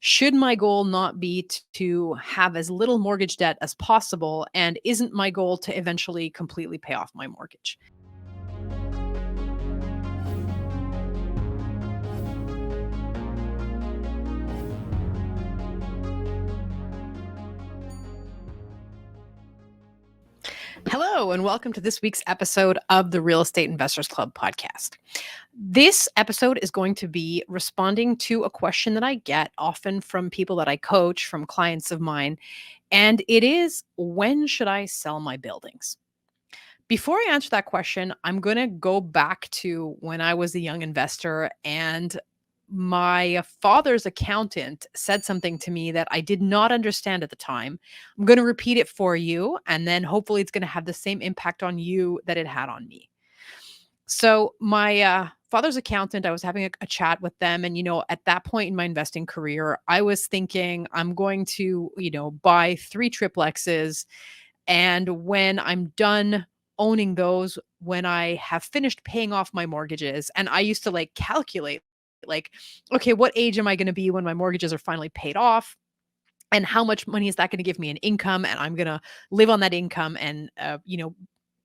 Should my goal not be to have as little mortgage debt as possible? And isn't my goal to eventually completely pay off my mortgage? Hello, and welcome to this week's episode of the Real Estate Investors Club podcast. This episode is going to be responding to a question that I get often from people that I coach, from clients of mine, and it is, when should I sell my buildings? Before I answer that question, I'm going to go back to when I was a young investor and my father's accountant said something to me that I did not understand at the time. I'm going to repeat it for you, and then hopefully it's going to have the same impact on you that it had on me. So, my father's accountant, I was having a chat with them. And, at that point in my investing career, I was thinking I'm going to, buy three triplexes. And when I'm done owning those, when I have finished paying off my mortgages, and I used to like calculate, like, okay, what age am I going to be when my mortgages are finally paid off? And how much money is that going to give me in income? And I'm going to live on that income and,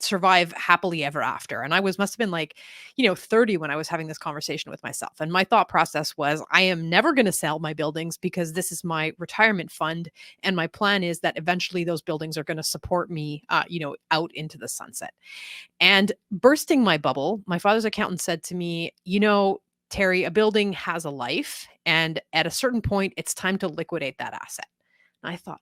survive happily ever after. And I must have been like, 30 when I was having this conversation with myself. And my thought process was, I am never going to sell my buildings because this is my retirement fund. And my plan is that eventually those buildings are going to support me, out into the sunset. And bursting my bubble, my father's accountant said to me, Terrie, a building has a life. And at a certain point, it's time to liquidate that asset. And I thought,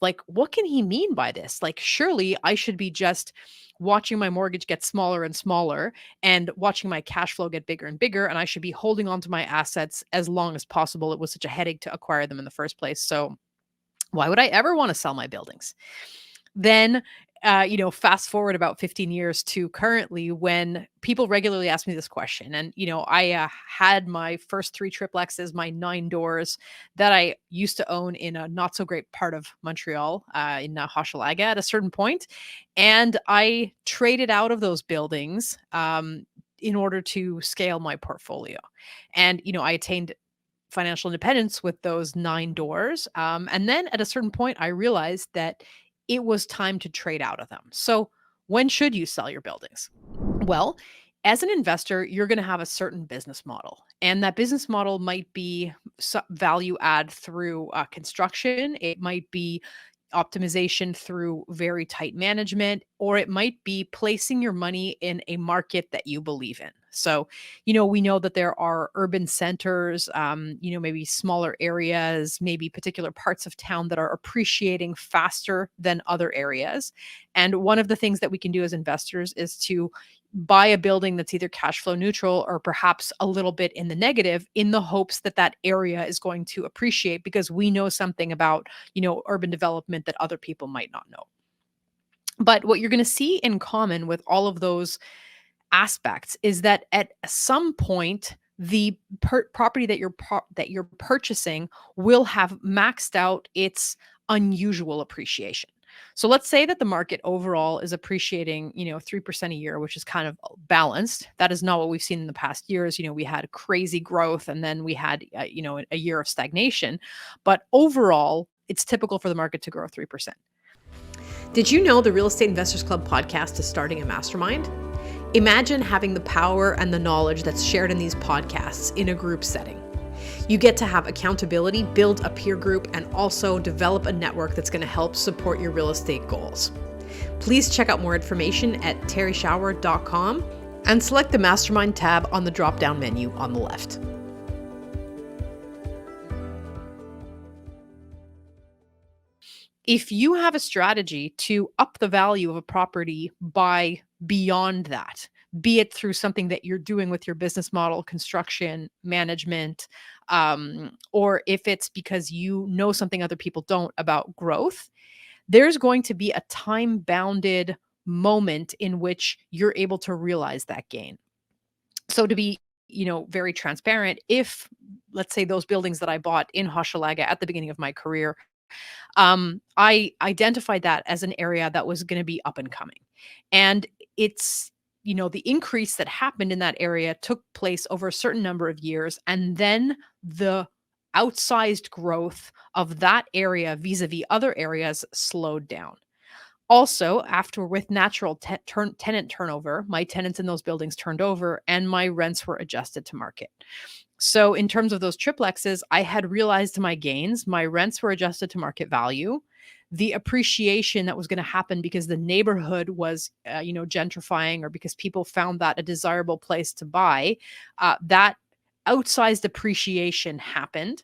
like, what can he mean by this? Like, surely I should be just watching my mortgage get smaller and smaller and watching my cash flow get bigger and bigger. And I should be holding on to my assets as long as possible. It was such a headache to acquire them in the first place. So why would I ever want to sell my buildings? Then, fast forward about 15 years to currently, when people regularly ask me this question. And, I had my first three triplexes, my 9 doors that I used to own in a not so great part of Montreal, in Hochelaga at a certain point. And I traded out of those buildings in order to scale my portfolio. And, I attained financial independence with those 9 doors. And then at a certain point, I realized that it was time to trade out of them. So, when should you sell your buildings? Well, as an investor, you're going to have a certain business model, and that business model might be value add through construction. It might be optimization through very tight management, or it might be placing your money in a market that you believe in. So, we know that there are urban centers, maybe smaller areas, maybe particular parts of town that are appreciating faster than other areas. And one of the things that we can do as investors is to buy a building that's either cash flow neutral or perhaps a little bit in the negative, in the hopes that that area is going to appreciate because we know something about, urban development that other people might not know. But what you're going to see in common with all of those aspects is that at some point, the property that you're purchasing will have maxed out its unusual appreciation. So let's say that the market overall is appreciating, 3% a year, which is kind of balanced. That is not what we've seen in the past years. We had crazy growth, and then we had, a year of stagnation. But overall, it's typical for the market to grow 3%. Did you know the Real Estate Investors Club podcast is starting a mastermind? Imagine having the power and the knowledge that's shared in these podcasts in a group setting. You get to have accountability, build a peer group, and also develop a network that's going to help support your real estate goals. Please check out more information at terrieshower.com and select the Mastermind tab on the drop-down menu on the left. If you have a strategy to up the value of a property by beyond that, be it through something that you're doing with your business model, construction, management, or if it's because you know something other people don't about growth, there's going to be a time-bounded moment in which you're able to realize that gain. So to be, very transparent, if, let's say, those buildings that I bought in Hochelaga at the beginning of my career, I identified that as an area that was going to be up and coming. And it's, the increase that happened in that area took place over a certain number of years. And then the outsized growth of that area vis-a-vis other areas slowed down. Also, after with natural tenant turnover, my tenants in those buildings turned over and my rents were adjusted to market. So, in terms of those triplexes, I had realized my gains. My rents were adjusted to market value. The appreciation that was going to happen because the neighborhood was, gentrifying, or because people found that a desirable place to buy, that outsized appreciation happened.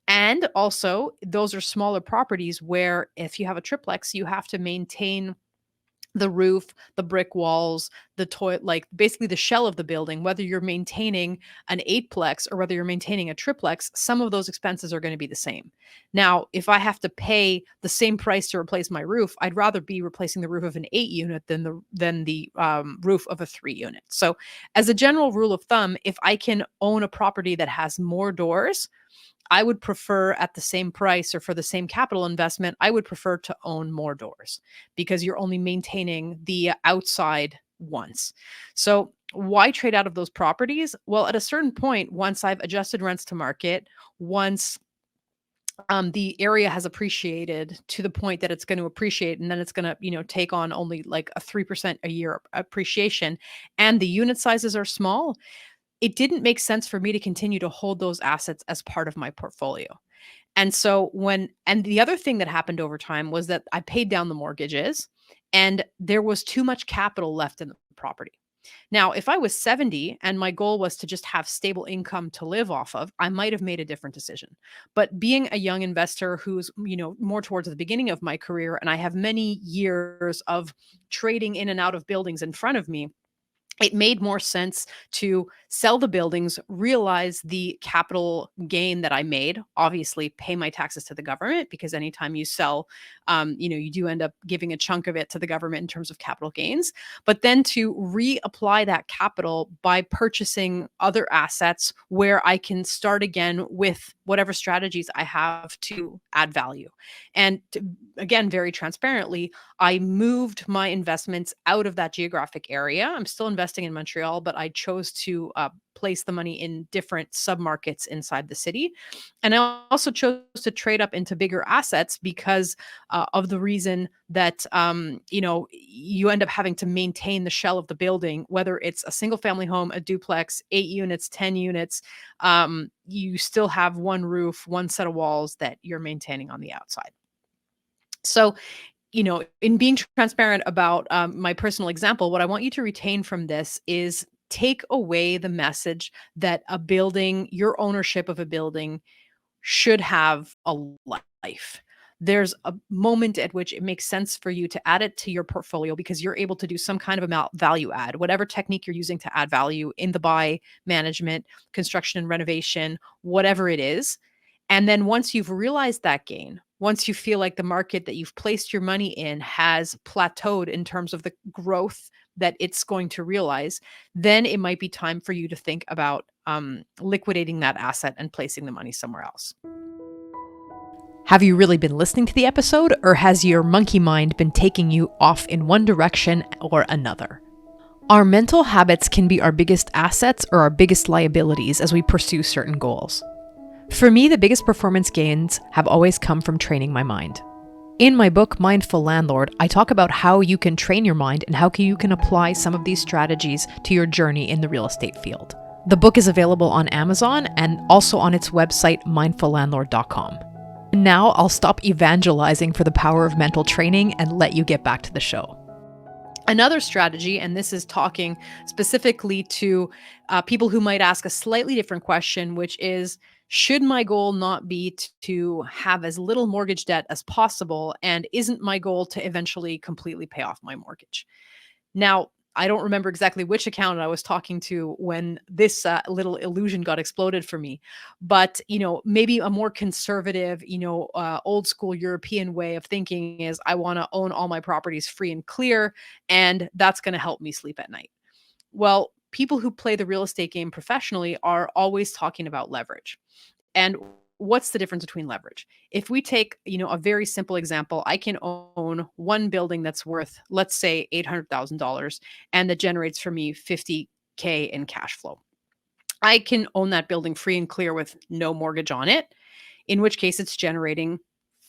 And also, those are smaller properties where if you have a triplex, you have to maintain the roof, the brick walls, the toilet, like basically the shell of the building, whether you're maintaining an eightplex or whether you're maintaining a triplex, some of those expenses are going to be the same. Now, if I have to pay the same price to replace my roof, I'd rather be replacing the roof of an 8 unit than the roof of a 3 unit. So, as a general rule of thumb, if I can own a property that has more doors, I would prefer, at the same price or for the same capital investment, I would prefer to own more doors because you're only maintaining the outside once. So, why trade out of those properties? Well, at a certain point, once I've adjusted rents to market, once the area has appreciated to the point that it's going to appreciate, and then it's going to, take on only like a 3% a year appreciation, and the unit sizes are small, it didn't make sense for me to continue to hold those assets as part of my portfolio. And the other thing that happened over time was that I paid down the mortgages and there was too much capital left in the property. Now, if I was 70 and my goal was to just have stable income to live off of, I might have made a different decision. But being a young investor who's, more towards the beginning of my career, and I have many years of trading in and out of buildings in front of me, it made more sense to sell the buildings, realize the capital gain that I made, obviously pay my taxes to the government, because anytime you sell, you do end up giving a chunk of it to the government in terms of capital gains, but then to reapply that capital by purchasing other assets where I can start again with whatever strategies I have to add value. And again, very transparently, I moved my investments out of that geographic area. I'm still investing in Montreal, but I chose to place the money in different submarkets inside the city. And I also chose to trade up into bigger assets because of the reason that, you end up having to maintain the shell of the building, whether it's a single family home, a duplex, 8 units, 10 units, you still have one roof, one set of walls that you're maintaining on the outside. So, in being transparent about my personal example, what I want you to retain from this is take away the message that a building, your ownership of a building, should have a life. There's a moment at which it makes sense for you to add it to your portfolio because you're able to do some kind of value add, whatever technique you're using to add value in the buy, management, construction and renovation, whatever it is. And then once you've realized that gain, once you feel like the market that you've placed your money in has plateaued in terms of the growth that it's going to realize, then it might be time for you to think about liquidating that asset and placing the money somewhere else. Have you really been listening to the episode, or has your monkey mind been taking you off in one direction or another? Our mental habits can be our biggest assets or our biggest liabilities as we pursue certain goals. For me, the biggest performance gains have always come from training my mind. In my book, Mindful Landlord, I talk about how you can train your mind and how you can apply some of these strategies to your journey in the real estate field. The book is available on Amazon and also on its website, mindfullandlord.com. Now I'll stop evangelizing for the power of mental training and let you get back to the show. Another strategy, and this is talking specifically to people who might ask a slightly different question, which is, should my goal not be to have as little mortgage debt as possible? And isn't my goal to eventually completely pay off my mortgage? Now, I don't remember exactly which accountant I was talking to when this little illusion got exploded for me, but maybe a more conservative, old school European way of thinking is, I want to own all my properties free and clear, and that's going to help me sleep at night. Well, people who play the real estate game professionally are always talking about leverage. And what's the difference between leverage? If we take, a very simple example, I can own one building that's worth, let's say, $800,000 and that generates for me $50K in cash flow. I can own that building free and clear with no mortgage on it. in which case it's generating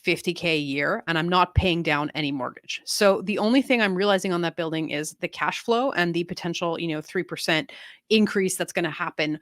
50K a year and I'm not paying down any mortgage. So the only thing I'm realizing on that building is the cash flow and the potential, 3% increase that's going to happen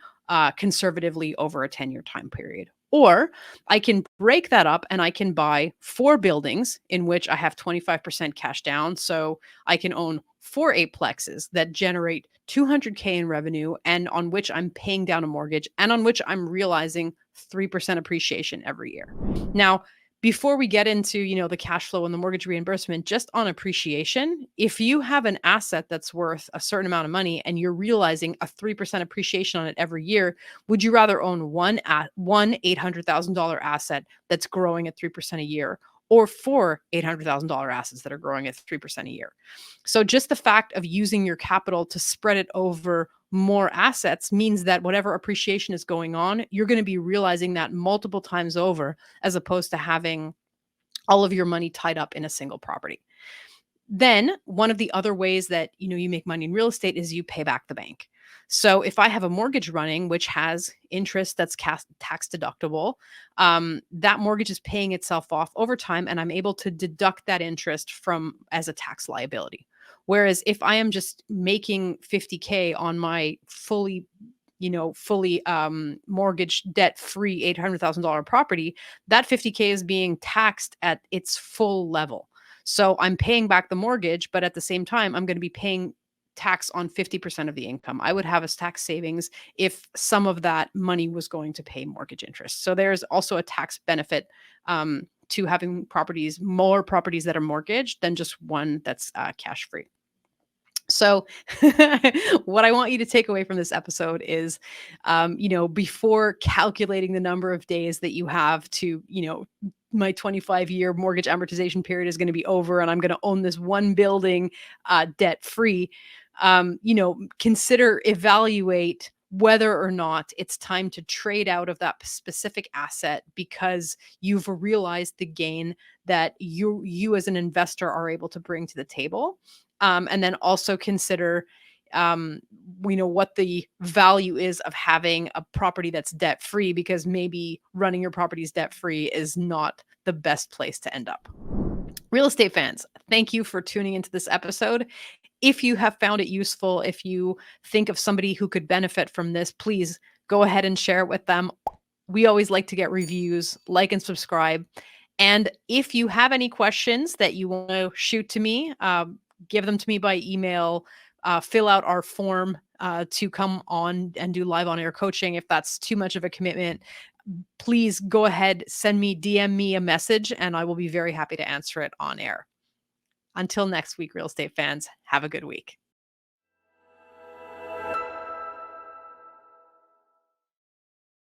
conservatively over a 10-year time period. Or I can break that up and I can buy 4 buildings in which I have 25% cash down. So I can own 4 8plexes that generate 200K in revenue and on which I'm paying down a mortgage and on which I'm realizing 3% appreciation every year. Now, before we get into, the cash flow and the mortgage reimbursement, just on appreciation, if you have an asset that's worth a certain amount of money and you're realizing a 3% appreciation on it every year, would you rather own one $800,000 asset that's growing at 3% a year, or 4 $800,000 assets that are growing at 3% a year? So just the fact of using your capital to spread it over more assets means that whatever appreciation is going on, you're going to be realizing that multiple times over, as opposed to having all of your money tied up in a single property. Then one of the other ways that you make money in real estate is you pay back the bank. So if I have a mortgage running which has interest that's tax deductible, that mortgage is paying itself off over time, and I'm able to deduct that interest from as a tax liability. Whereas if I am just making 50K on my fully mortgage debt free $800,000 property, that 50K is being taxed at its full level. So I'm paying back the mortgage, but at the same time, I'm going to be paying tax on 50% of the income. I would have as tax savings if some of that money was going to pay mortgage interest. So there's also a tax benefit to having more properties that are mortgaged than just one that's cash free. So, what I want you to take away from this episode is, before calculating the number of days that you have to, my 25-year mortgage amortization period is going to be over and I'm going to own this one building debt free, evaluate whether or not it's time to trade out of that specific asset because you've realized the gain that you as an investor are able to bring to the table. And then also consider, what the value is of having a property that's debt free, because maybe running your properties debt free is not the best place to end up. Real estate fans, thank you for tuning into this episode. If you have found it useful, if you think of somebody who could benefit from this, please go ahead and share it with them. We always like to get reviews, like and subscribe. And if you have any questions that you want to shoot to me, give them to me by email, fill out our form to come on and do live on air coaching. If that's too much of a commitment, please go ahead, DM me a message, and I will be very happy to answer it on air. Until next week, real estate fans, have a good week.